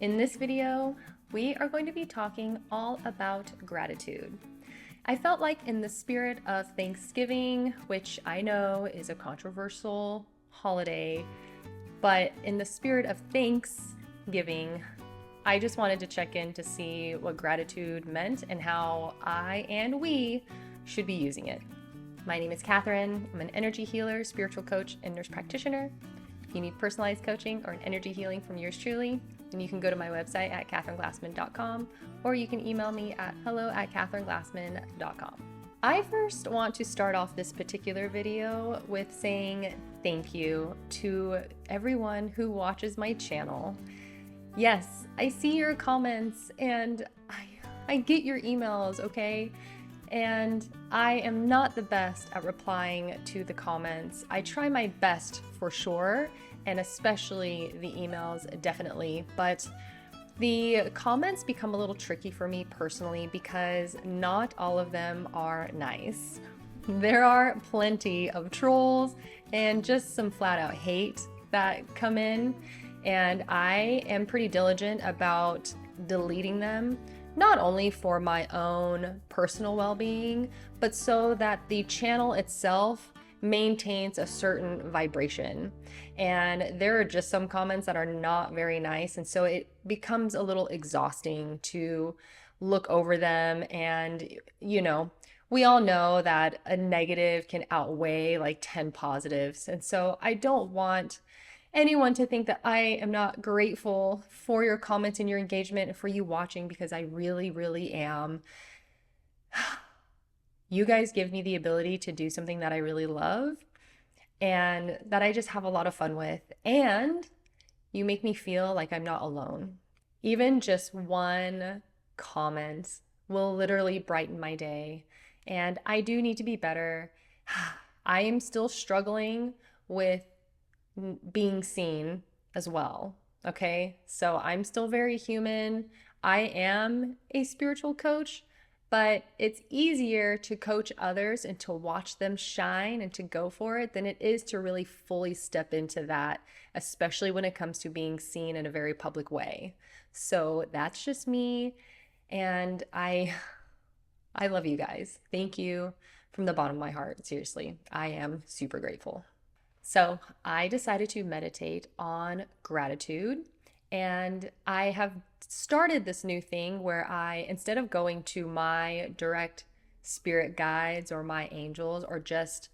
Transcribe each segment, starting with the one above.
In this video, we are going to be talking all about gratitude. I felt like, in the spirit of Thanksgiving, which I know is a controversial holiday, but in the spirit of Thanksgiving, I just wanted to check in to see what gratitude meant and how I and we should be using it. My name is Catherine. I'm an energy healer, spiritual coach, and nurse practitioner. If you need personalized coaching or an energy healing from yours truly, then you can go to my website at catherineglassman.com, or you can email me at hello@catherineglassman.com. I first want to start off this particular video with saying thank you to everyone who watches my channel. Yes, I see your comments and I get your emails, okay? And I am not the best at replying to the comments. I try my best for sure, and especially the emails, definitely. But the comments become a little tricky for me personally because not all of them are nice. There are plenty of trolls and just some flat out hate that come in, and I am pretty diligent about deleting them, not only for my own personal well-being, but so that the channel itself maintains a certain vibration. And there are just some comments that are not very nice, and so it becomes a little exhausting to look over them. And we all know that a negative can outweigh like 10 positives, and so I don't want anyone to think that I am not grateful for your comments and your engagement and for you watching, because I really, really am. You guys give me the ability to do something that I really love and that I just have a lot of fun with. And you make me feel like I'm not alone. Even just one comment will literally brighten my day. And I do need to be better. I am still struggling with being seen as well. Okay. So I'm still very human. I am a spiritual coach, but it's easier to coach others and to watch them shine and to go for it than it is to really fully step into that, especially when it comes to being seen in a very public way. So that's just me. And I love you guys. Thank you from the bottom of my heart. Seriously, I am super grateful. So I decided to meditate on gratitude, and I have started this new thing where instead of going to my direct spirit guides or my angels, or just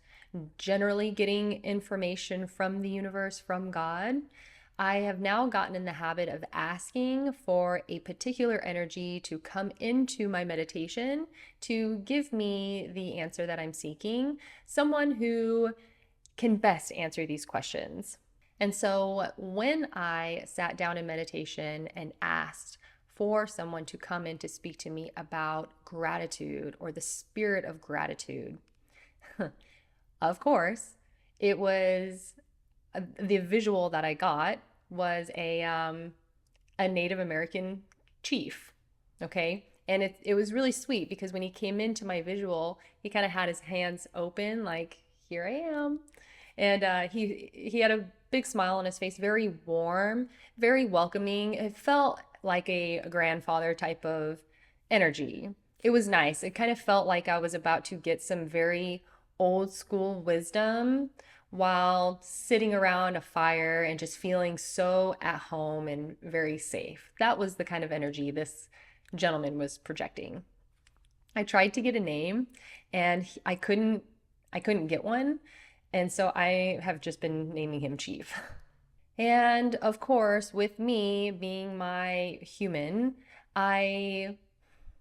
generally getting information from the universe, from God, I have now gotten in the habit of asking for a particular energy to come into my meditation to give me the answer that I'm seeking, someone who can best answer these questions. And so when I sat down in meditation and asked for someone to come in to speak to me about gratitude or the spirit of gratitude, of course, it was the visual that I got was a Native American chief. Okay. And it was really sweet because when he came into my visual, he kind of had his hands open, like, here I am. And he had a big smile on his face, very warm, very welcoming. It felt like a grandfather type of energy. It was nice. It kind of felt like I was about to get some very old school wisdom while sitting around a fire and just feeling so at home and very safe. That was the kind of energy this gentleman was projecting. I tried to get a name and I couldn't get one. And so I have just been naming him Chief. And of course, with me being my human, I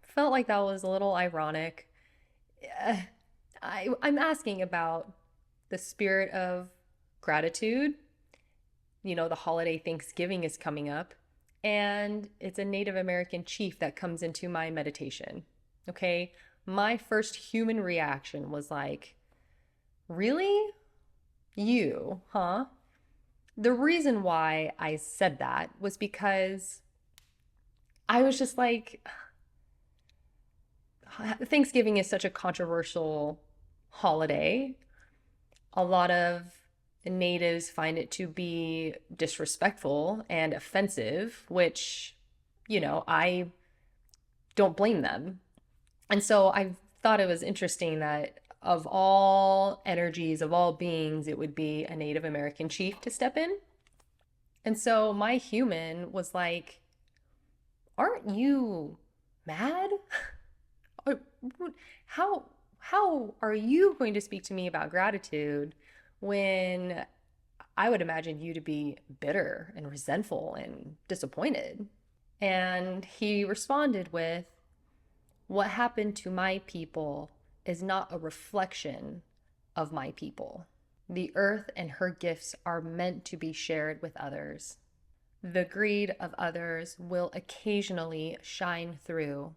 felt like that was a little ironic. Uh, I'm asking about the spirit of gratitude. The holiday Thanksgiving is coming up, and it's a Native American chief that comes into my meditation. Okay. My first human reaction was like, really? You, huh? The reason why I said that was because I was just like, Thanksgiving is such a controversial holiday. A lot of natives find it to be disrespectful and offensive, which, I don't blame them. And so I thought it was interesting that of all energies, of all beings, it would be a Native American chief to step in. And so my human was like, aren't you mad? How how are you going to speak to me about gratitude when I would imagine you to be bitter and resentful and disappointed? And he responded with, what happened to my people is not a reflection of my people. The earth and her gifts are meant to be shared with others. The greed of others will occasionally shine through,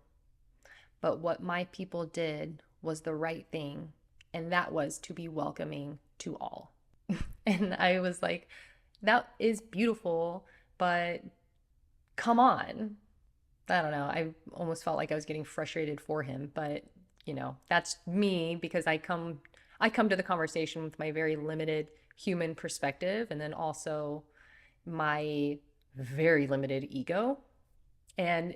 but what my people did was the right thing, and that was to be welcoming to all. And I was like, that is beautiful, but come on. I don't know. I almost felt like I was getting frustrated for him, but that's me because I come to the conversation with my very limited human perspective and then also my very limited ego. And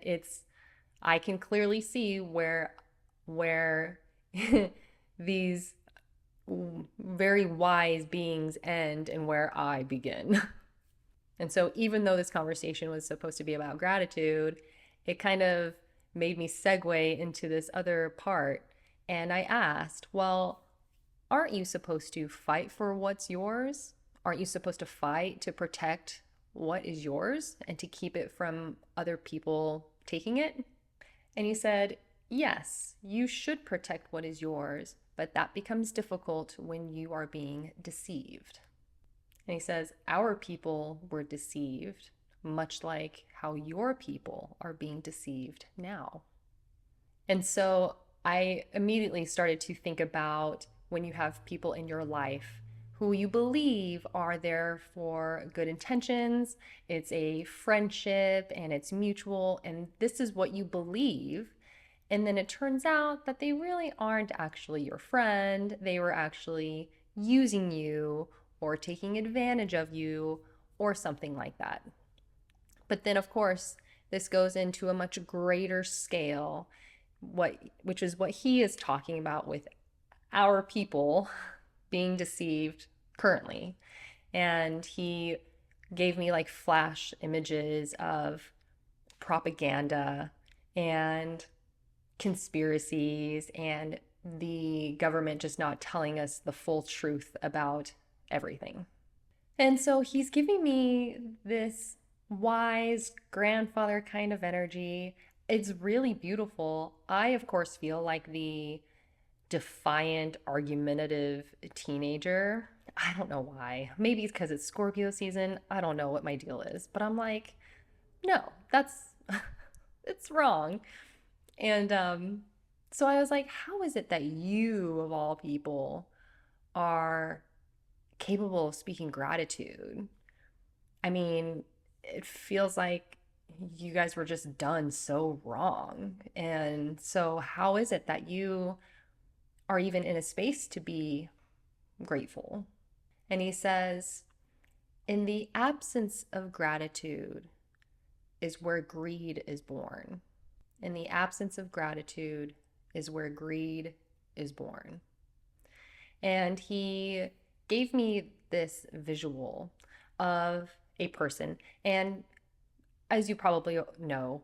I can clearly see where these very wise beings end and where I begin. And so even though this conversation was supposed to be about gratitude, it kind of made me segue into this other part. And I asked, well, aren't you supposed to fight for what's yours? Aren't you supposed to fight to protect what is yours and to keep it from other people taking it? And he said, yes, you should protect what is yours, but that becomes difficult when you are being deceived. And he says, our people were deceived, much like how your people are being deceived now. And so I immediately started to think about when you have people in your life who you believe are there for good intentions, it's a friendship and it's mutual, and this is what you believe. And then it turns out that they really aren't actually your friend. They were actually using you or taking advantage of you or something like that. But then, of course, this goes into a much greater scale, which is what he is talking about with our people being deceived currently. And he gave me like flash images of propaganda and conspiracies and the government just not telling us the full truth about everything. And so he's giving me this wise grandfather kind of energy. It's really beautiful. I, of course, feel like the defiant, argumentative teenager. I don't know why. Maybe it's because it's Scorpio season. I don't know what my deal is. But I'm like, no, that's it's wrong. And so I was like, how is it that you, of all people, are capable of speaking gratitude? I mean, it feels like you guys were just done so wrong. And so, how is it that you are even in a space to be grateful? And he says, in the absence of gratitude is where greed is born. In the absence of gratitude is where greed is born. And he gave me this visual of a person. And as you probably know,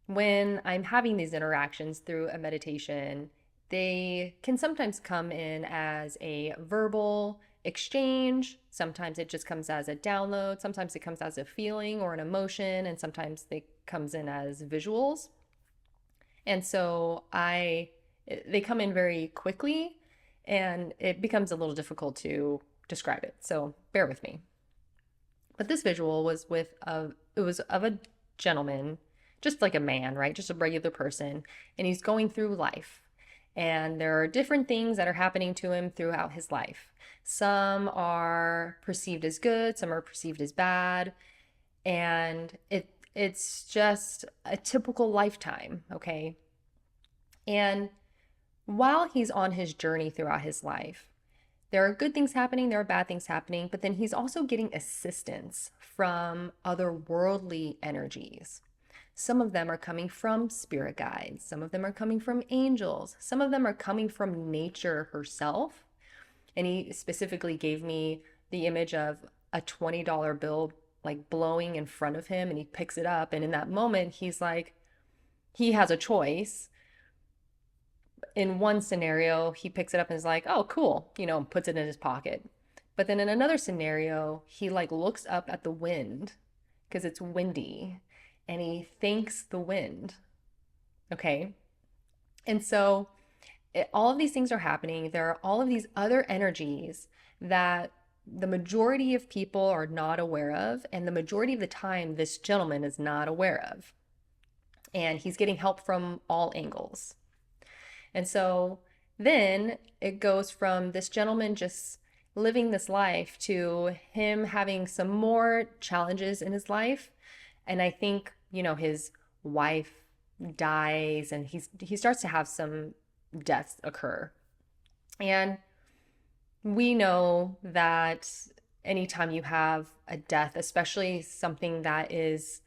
when I'm having these interactions through a meditation, they can sometimes come in as a verbal exchange. Sometimes it just comes as a download. Sometimes it comes as a feeling or an emotion. And sometimes it comes in as visuals. And so they come in very quickly and it becomes a little difficult to describe it. So bear with me. But this visual was it was of a gentleman, just like a man, right? Just a regular person. And he's going through life. And there are different things that are happening to him throughout his life. Some are perceived as good, some are perceived as bad. And it's just a typical lifetime, okay? And while he's on his journey throughout his life, There are good things happening, there are bad things happening, but then he's also getting assistance from otherworldly energies. Some of them are coming from spirit guides, some of them are coming from angels, some of them are coming from nature herself. And he specifically gave me the image of a $20 bill like blowing in front of him, and he picks it up. And in that moment, he's like, he has a choice. In one scenario, he picks it up and is like, oh, cool, puts it in his pocket. But then in another scenario, he like looks up at the wind because it's windy and he thanks the wind. Okay. And so all of these things are happening. There are all of these other energies that the majority of people are not aware of. And the majority of the time, this gentleman is not aware of. And he's getting help from all angles. And so then it goes from this gentleman just living this life to him having some more challenges in his life. And I think, his wife dies and he starts to have some deaths occur. And we know that anytime you have a death, especially something that is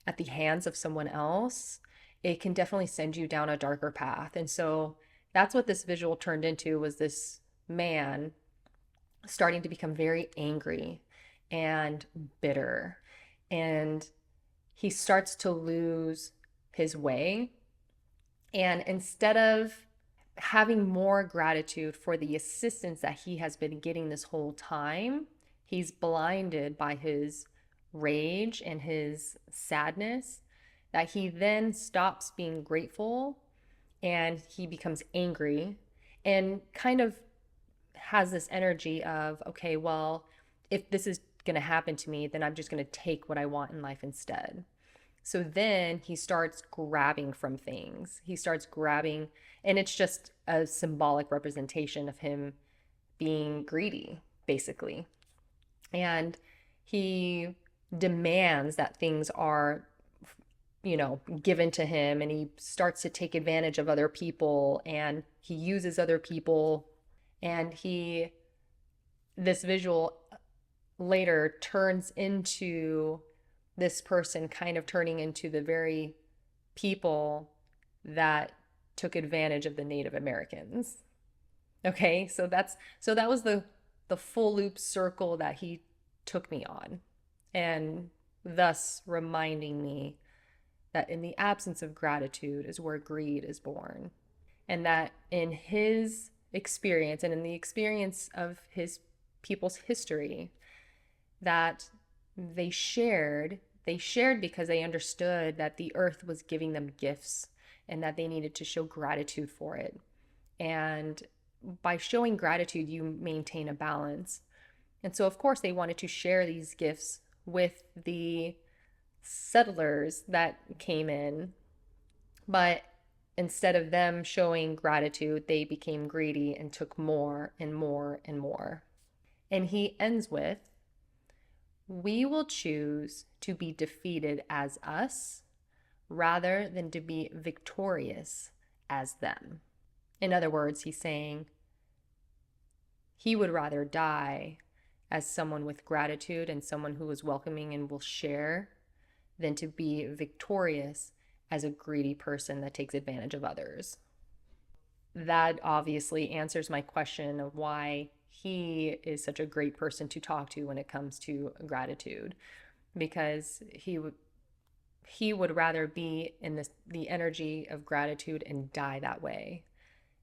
at the hands of someone else, it can definitely send you down a darker path. And so that's what this visual turned into, was this man starting to become very angry and bitter. And he starts to lose his way. And instead of having more gratitude for the assistance that he has been getting this whole time, he's blinded by his rage and his sadness, that he then stops being grateful and he becomes angry and kind of has this energy of, okay, well, if this is going to happen to me, then I'm just going to take what I want in life instead. So then he starts grabbing from things. He starts grabbing, and it's just a symbolic representation of him being greedy, basically. And he demands that things are, given to him, and he starts to take advantage of other people, and he uses other people. And this visual later turns into this person kind of turning into the very people that took advantage of the Native Americans. Okay, so that was the full loop circle that he took me on, and thus reminding me that in the absence of gratitude is where greed is born. And that in his experience and in the experience of his people's history, that they shared because they understood that the earth was giving them gifts and that they needed to show gratitude for it. And by showing gratitude, you maintain a balance. And so, of course, they wanted to share these gifts with the settlers that came in. But instead of them showing gratitude, they became greedy and took more and more and more. And he ends with, we will choose to be defeated as us rather than to be victorious as them. In other words, he's saying he would rather die as someone with gratitude and someone who is welcoming and will share than to be victorious as a greedy person that takes advantage of others. That obviously answers my question of why he is such a great person to talk to when it comes to gratitude, because he would rather be in the energy of gratitude and die that way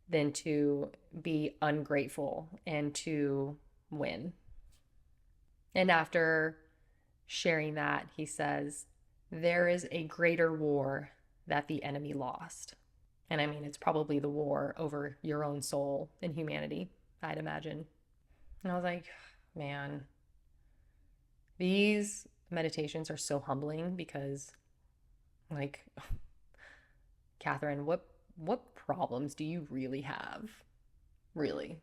than to be ungrateful and to win. And after sharing that, he says, there is a greater war that the enemy lost. And I mean, it's probably the war over your own soul and humanity, I'd imagine. And I was like, man, these meditations are so humbling because, like, Catherine, what problems do you really have? Really?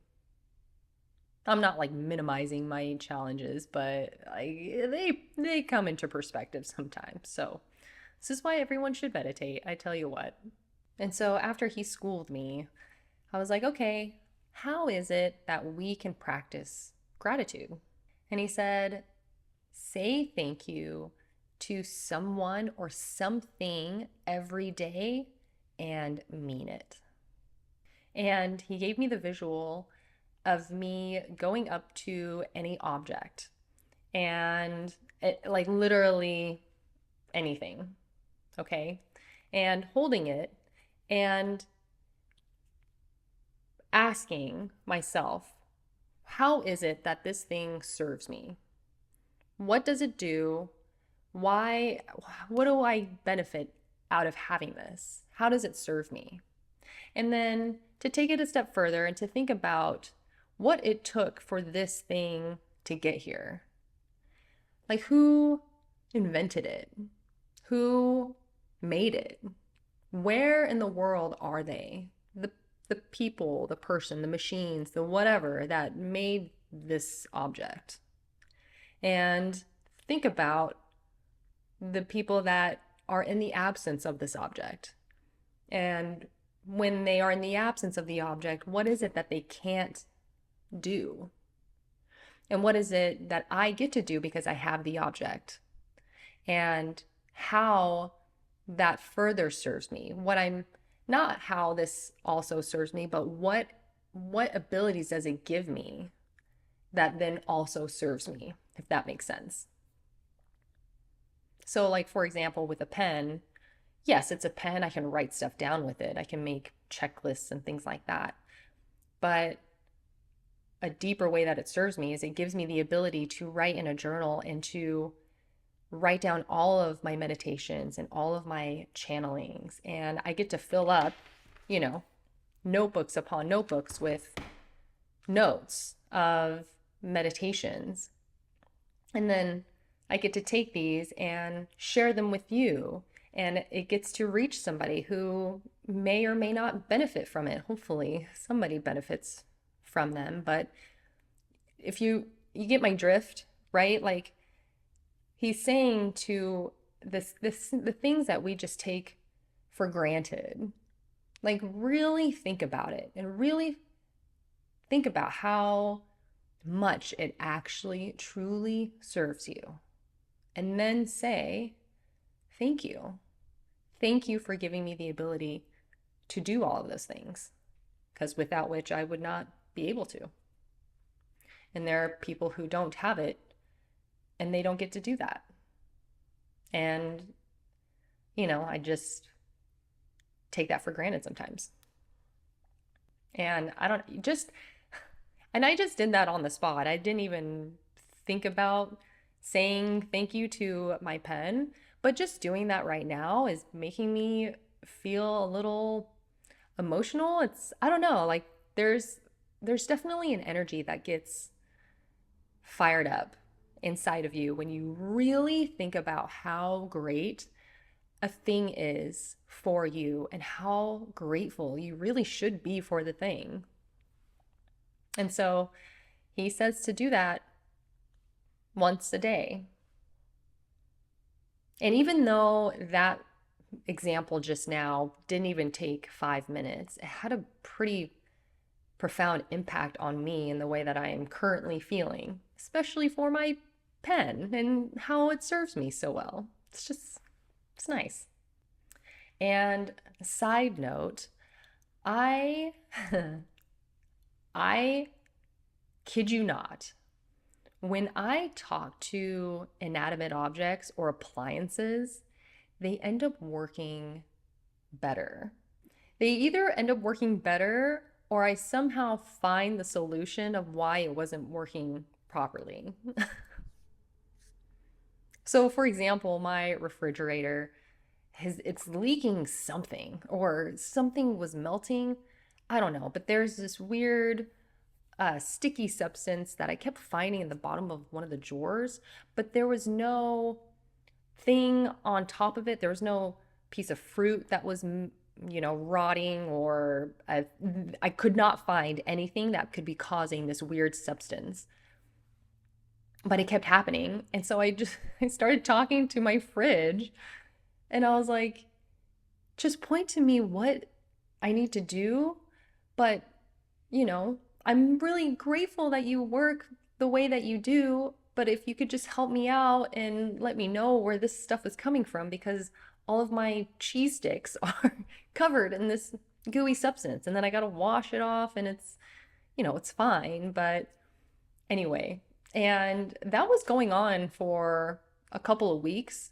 I'm not like minimizing my challenges, but they come into perspective sometimes. So this is why everyone should meditate, I tell you what. And so after he schooled me, I was like, okay, how is it that we can practice gratitude? And he said, say thank you to someone or something every day and mean it. And he gave me the visual of me going up to any object and like literally anything, okay? And holding it and asking myself, how is it that this thing serves me? What does it do? Why, what do I benefit out of having this? How does it serve me? And then to take it a step further and to think about what it took for this thing to get here. Like, who invented it? Who made it? Where in the world are they? The people, the person, the machines, the whatever that made this object. And think about the people that are in the absence of this object. And when they are in the absence of the object, what is it that they can't do? And what is it that I get to do because I have the object? And how that further serves me. What I'm not how this also serves me, but what abilities does it give me that then also serves me, if that makes sense. So like for example, with a pen, yes, it's a pen. I can write stuff down with it. I can make checklists and things like that. But a deeper way that it serves me is it gives me the ability to write in a journal and to write down all of my meditations and all of my channelings. And I get to fill up, notebooks upon notebooks with notes of meditations. And then I get to take these and share them with you. And it gets to reach somebody who may or may not benefit from it. Hopefully, somebody benefits from them. But if you get my drift, right? Like, he's saying to the things that we just take for granted, like really think about it and really think about how much it actually truly serves you. And then say, thank you. Thank you for giving me the ability to do all of those things, because without which I would not be able to. And there are people who don't have it and they don't get to do that. And, I just take that for granted sometimes. And I just did that on the spot. I didn't even think about saying thank you to my pen, but just doing that right now is making me feel a little emotional. I don't know, like there's definitely an energy that gets fired up inside of you when you really think about how great a thing is for you and how grateful you really should be for the thing. And so he says to do that once a day. And even though that example just now didn't even take 5 minutes, it had a pretty profound impact on me in the way that I am currently feeling, especially for my pen and how it serves me so well. It's nice. And side note, I kid you not, when I talk to inanimate objects or appliances, they end up working better. They either end up working better or I somehow find the solution of why it wasn't working properly. So for example, my refrigerator, it's leaking something or something was melting. I don't know, but there's this weird sticky substance that I kept finding in the bottom of one of the drawers, but there was no thing on top of it. There was no piece of fruit that was, rotting, or I could not find anything that could be causing this weird substance. But it kept happening. And so I started talking to my fridge and I was like, just point to me what I need to do, but you know, I'm really grateful that you work the way that you do, but if you could just help me out and let me know where this stuff is coming from, because all of my cheese sticks are covered in this gooey substance, and then I gotta wash it off, and it's fine. But anyway, and that was going on for a couple of weeks,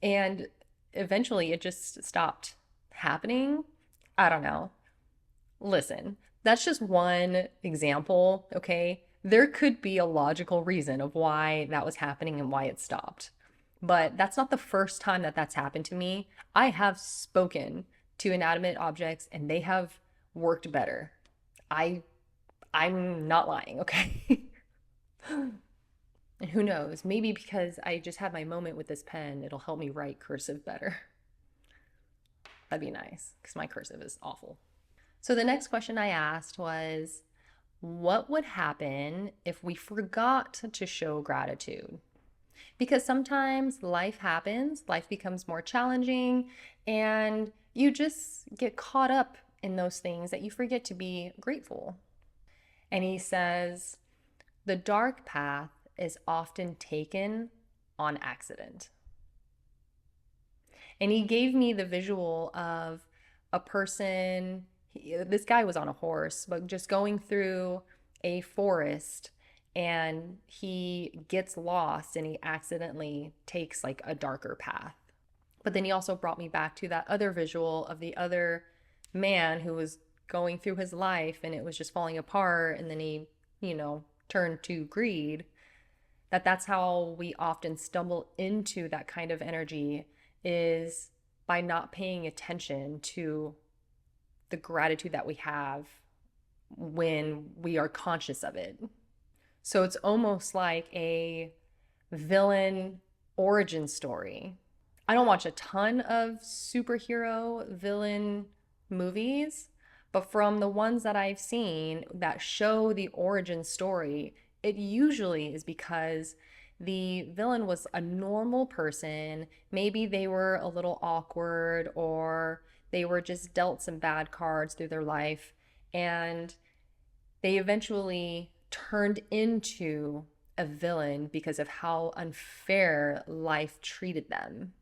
and eventually it just stopped happening. I don't know. Listen, that's just one example, okay? There could be a logical reason of why that was happening and why it stopped. But that's not the first time that that's happened to me. I have spoken to inanimate objects and they have worked better. I I'm not lying, okay? And who knows, maybe because I just had my moment with this pen, it'll help me write cursive better. That'd be nice because my cursive is awful. So the next question I asked was, what would happen if we forgot to show gratitude? Because sometimes life happens, life becomes more challenging, and you just get caught up in those things that you forget to be grateful. And he says, the dark path is often taken on accident. And he gave me the visual of a person, this guy was on a horse, but just going through a forest, and he gets lost and he accidentally takes like a darker path. But then he also brought me back to that other visual of the other man who was going through his life and it was just falling apart, and then he, turned to greed. That's how we often stumble into that kind of energy, is by not paying attention to the gratitude that we have when we are conscious of it. So it's almost like a villain origin story. I don't watch a ton of superhero villain movies, but from the ones that I've seen that show the origin story, it usually is because the villain was a normal person. Maybe they were a little awkward, or they were just dealt some bad cards through their life, and they eventually turned into a villain because of how unfair life treated them.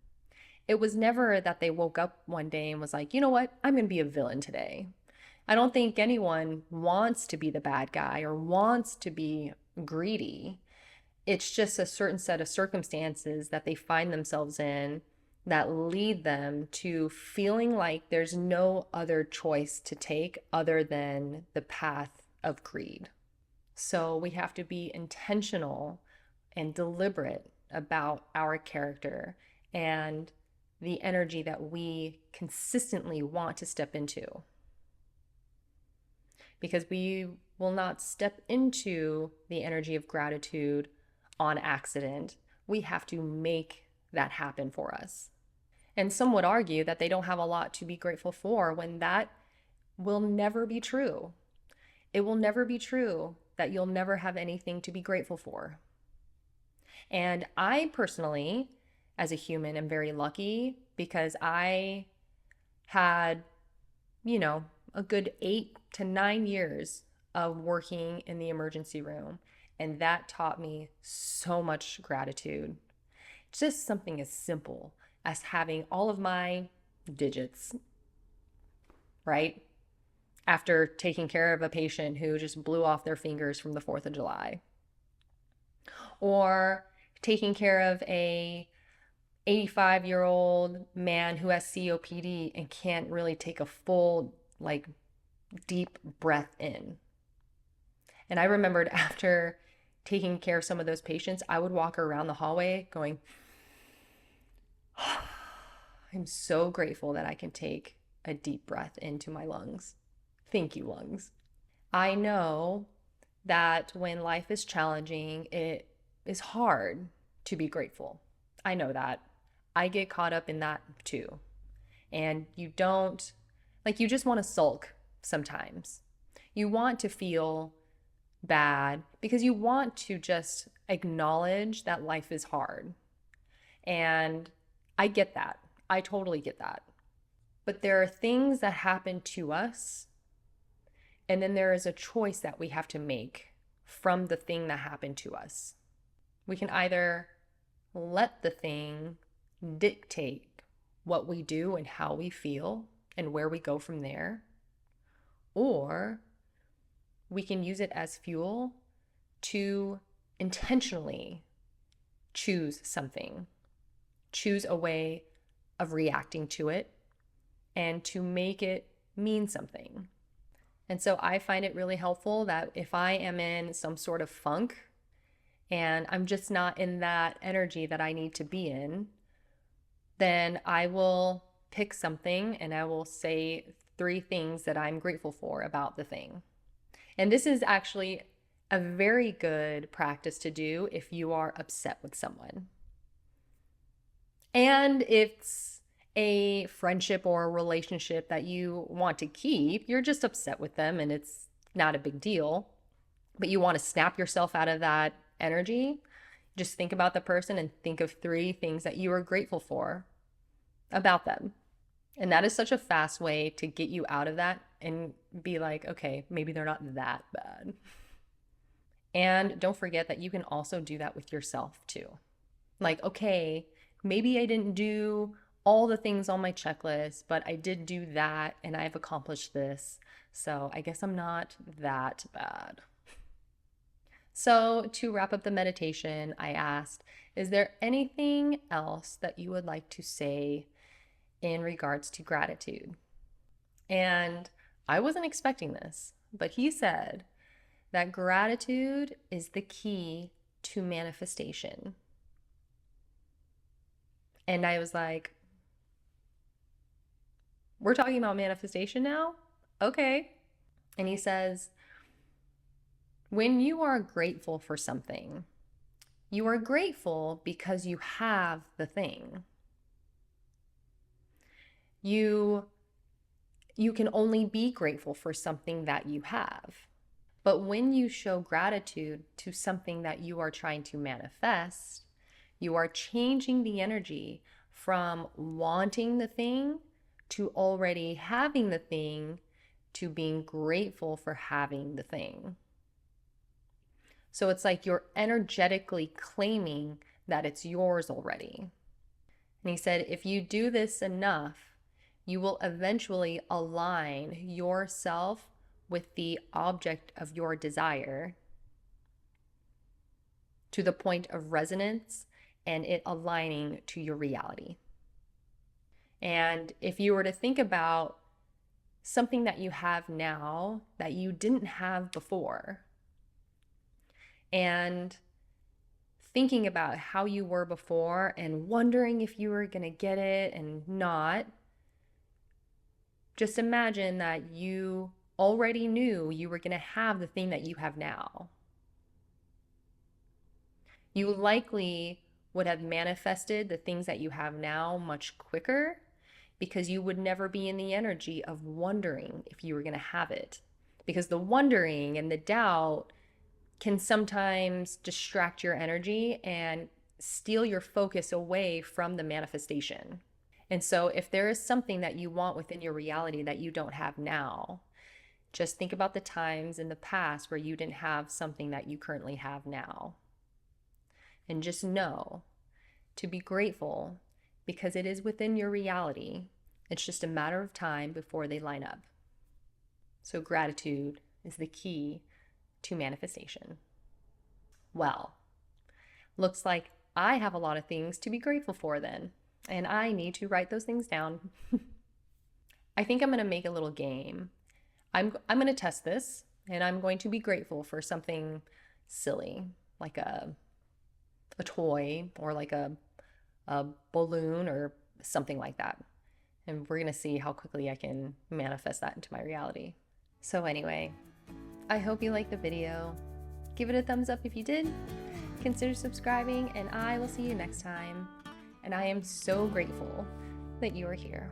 It was never that they woke up one day and was like, you know what, I'm going to be a villain today. I don't think anyone wants to be the bad guy or wants to be greedy. It's just a certain set of circumstances that they find themselves in that lead them to feeling like there's no other choice to take other than the path of greed. So we have to be intentional and deliberate about our character and the energy that we consistently want to step into. Because we will not step into the energy of gratitude on accident. We have to make that happen for us. And some would argue that they don't have a lot to be grateful for, when that will never be true. It will never be true that you'll never have anything to be grateful for. And I personally, as a human, am very lucky because I had, a good 8 to 9 years of working in the emergency room. And that taught me so much gratitude. Just something as simple as having all of my digits, right? After taking care of a patient who just blew off their fingers from the 4th of July. Or taking care of a 85-year-old man who has COPD and can't really take a full, deep breath in. And I remembered after taking care of some of those patients, I would walk around the hallway going, I'm so grateful that I can take a deep breath into my lungs. Thank you, lungs. I know that when life is challenging, it is hard to be grateful. I know that. I get caught up in that too. And you just want to sulk sometimes. You want to feel bad because you want to just acknowledge that life is hard. And I get that. I totally get that. But there are things that happen to us And then there is a choice that we have to make from the thing that happened to us. We can either let the thing dictate what we do and how we feel and where we go from there, or we can use it as fuel to intentionally choose something, choose a way of reacting to it, and to make it mean something. And so I find it really helpful that if I am in some sort of funk and I'm just not in that energy that I need to be in, then I will pick something and I will say 3 things that I'm grateful for about the thing. And this is actually a very good practice to do if you are upset with someone. And it's a friendship or a relationship that you want to keep, you're just upset with them and it's not a big deal, but you want to snap yourself out of that energy, just think about the person and think of 3 things that you are grateful for about them. And that is such a fast way to get you out of that and be like, okay, maybe they're not that bad. And don't forget that you can also do that with yourself too. Like, okay, maybe I didn't do all the things on my checklist, but I did do that and I've accomplished this. So I guess I'm not that bad. So to wrap up the meditation, I asked, is there anything else that you would like to say in regards to gratitude? And I wasn't expecting this, but he said that gratitude is the key to manifestation. And I was like, we're talking about manifestation now? Okay. And he says, when you are grateful for something, you are grateful because you have the thing. You can only be grateful for something that you have. But when you show gratitude to something that you are trying to manifest, you are changing the energy from wanting the thing to already having the thing to being grateful for having the thing. So it's like you're energetically claiming that it's yours already. And he said, if you do this enough, you will eventually align yourself with the object of your desire to the point of resonance and it aligning to your reality. And if you were to think about something that you have now that you didn't have before, and thinking about how you were before and wondering if you were going to get it and not, just imagine that you already knew you were going to have the thing that you have now. You likely would have manifested the things that you have now much quicker because you would never be in the energy of wondering if you were going to have it. Because the wondering and the doubt can sometimes distract your energy and steal your focus away from the manifestation. And so if there is something that you want within your reality that you don't have now, just think about the times in the past where you didn't have something that you currently have now. And just know to be grateful because it is within your reality. It's just a matter of time before they line up. So gratitude is the key to manifestation. Well, looks like I have a lot of things to be grateful for then, and I need to write those things down. I think I'm going to make a little game. I'm going to test this, and I'm going to be grateful for something silly, like a toy or like a balloon or something like that. And we're going to see how quickly I can manifest that into my reality. So anyway, I hope you liked the video. Give it a thumbs up if you did. Consider subscribing, and I will see you next time. And I am so grateful that you are here.